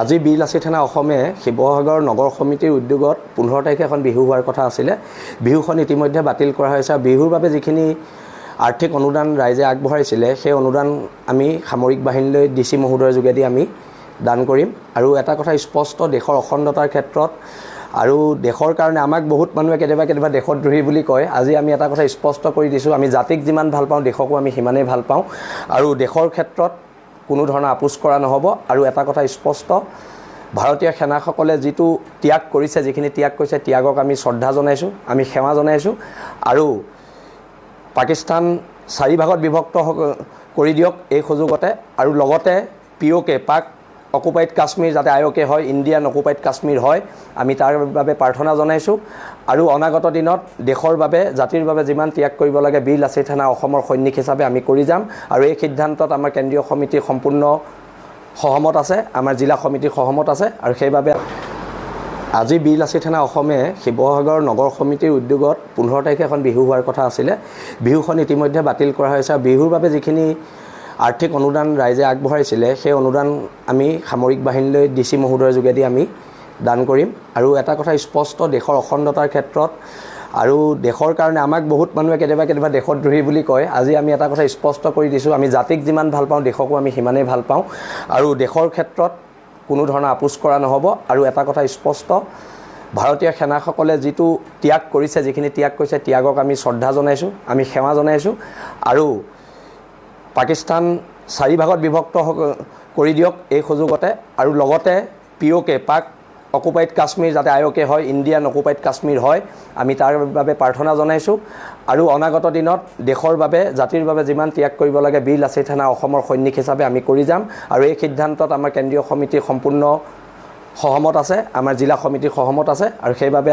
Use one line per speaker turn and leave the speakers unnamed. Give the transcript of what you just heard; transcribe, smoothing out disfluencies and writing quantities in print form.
আজি বীৰ লাচিত সেনা অসমে শিৱসাগৰ নগৰ সমিতিৰ উদ্যোগত 15 তাৰিখে এখন বিহু হোৱাৰ কথা আছিলে। বিহুখন ইতিমধ্যে বাতিল কৰা হৈছে। বিহুৰ বাবে যিখিনি আৰ্থিক অনুদান ৰাইজে আগবঢ়াইছিলে সেই অনুদান আমি সামৰিক বাহিনীলৈ ডিচি মহোদয়ৰ যোগেদি আমি দান কৰিম। আৰু এটা কথা স্পষ্ট, দেশৰ অখণ্ডতাৰ ক্ষেত্ৰত আৰু দেশৰ কাৰণে আমাক বহুত মানুহে কেতিয়াবা দেশদ্ৰোহী বুলি কয়। আজি আমি এটা কথা স্পষ্ট কৰি দিছোঁ, আমি জাতিক যিমান ভাল পাওঁ দেশকো আমি সিমানেই ভাল পাওঁ আৰু দেশৰ ক্ষেত্ৰত কোনো ধৰণৰ আপোচ কৰা নহ'ব। আৰু এটা কথা স্পষ্ট, ভাৰতীয় সেনাসকলে যিটো ত্যাগ কৰিছে, যিখিনি ত্যাগ কৰিছে, ত্যাগক আমি শ্ৰদ্ধা জনাইছোঁ, আমি সেৱা জনাইছোঁ। আৰু পাকিস্তান 4 ভাগত বিভক্ত কৰি দিয়ক এই সুযোগতে, আৰু লগতে POK পাক অকুপাইড কাশ্মীৰ যাতে IOK হয়, ইণ্ডিয়ান অকুপাইড কাশ্মীৰ হয়, আমি তাৰ বাবে প্ৰাৰ্থনা জনাইছোঁ। আৰু অনাগত দিনত দেশৰ বাবে, জাতিৰ বাবে যিমান ত্যাগ কৰিব লাগে বীৰ লাচিত সেনা অসমৰ সৈনিক হিচাপে আমি কৰি যাম। আৰু এই সিদ্ধান্তত আমাৰ কেন্দ্ৰীয় সমিতিৰ সম্পূৰ্ণ সহমত আছে, আমাৰ জিলা সমিতিৰ সহমত আছে। আৰু সেইবাবে আজি বীৰ লাচিত সেনা অসমে শিৱসাগৰ নগৰ সমিতিৰ উদ্যোগত 15 তাৰিখে এখন বিহু হোৱাৰ কথা আছিলে। বিহুখন ইতিমধ্যে বাতিল কৰা হৈছে। আৰু বিহুৰ বাবে যিখিনি আৰ্থিক অনুদান ৰাইজে আগবঢ়াইছিলে সেই অনুদান আমি সামৰিক বাহিনীলৈ ডিচি মহোদয়ৰ যোগেদি আমি দান কৰিম। আৰু এটা কথা স্পষ্ট, দেশৰ অখণ্ডতাৰ ক্ষেত্ৰত আৰু দেশৰ কাৰণে আমাক বহুত মানুহে কেতিয়াবা দেশদ্ৰোহী বুলি কয়। আজি আমি এটা কথা স্পষ্ট কৰি দিছোঁ, আমি জাতিক যিমান ভাল পাওঁ দেশকো আমি সিমানেই ভাল পাওঁ আৰু দেশৰ ক্ষেত্ৰত কোনো ধৰণৰ আপোচ কৰা নহ'ব। আৰু এটা কথা স্পষ্ট, ভাৰতীয় সেনাসকলে যিটো ত্যাগ কৰিছে, যিখিনি ত্যাগ কৰিছে, ত্যাগক আমি শ্ৰদ্ধা জনাইছোঁ, আমি সেৱা জনাইছোঁ। আৰু পাকিস্তান 4 ভাগত বিভক্ত কৰি দিয়ক এই সুযোগতে, আৰু লগতে POK পাক অকুপাইড কাশ্মীৰ যাতে IOK হয়, ইণ্ডিয়ান অকুপাইড কাশ্মীৰ হয়, আমি তাৰ বাবে প্ৰাৰ্থনা জনাইছোঁ। আৰু অনাগত দিনত দেশৰ বাবে, জাতিৰ বাবে যিমান ত্যাগ কৰিব লাগে বীৰ লাচিত সেনা অসমৰ সৈনিক হিচাপে আমি কৰি যাম। আৰু এই সিদ্ধান্তত আমাৰ কেন্দ্ৰীয় সমিতিৰ সম্পূৰ্ণ সহমত আছে, আমাৰ জিলা সমিতিৰ সহমত আছে। আৰু সেইবাবে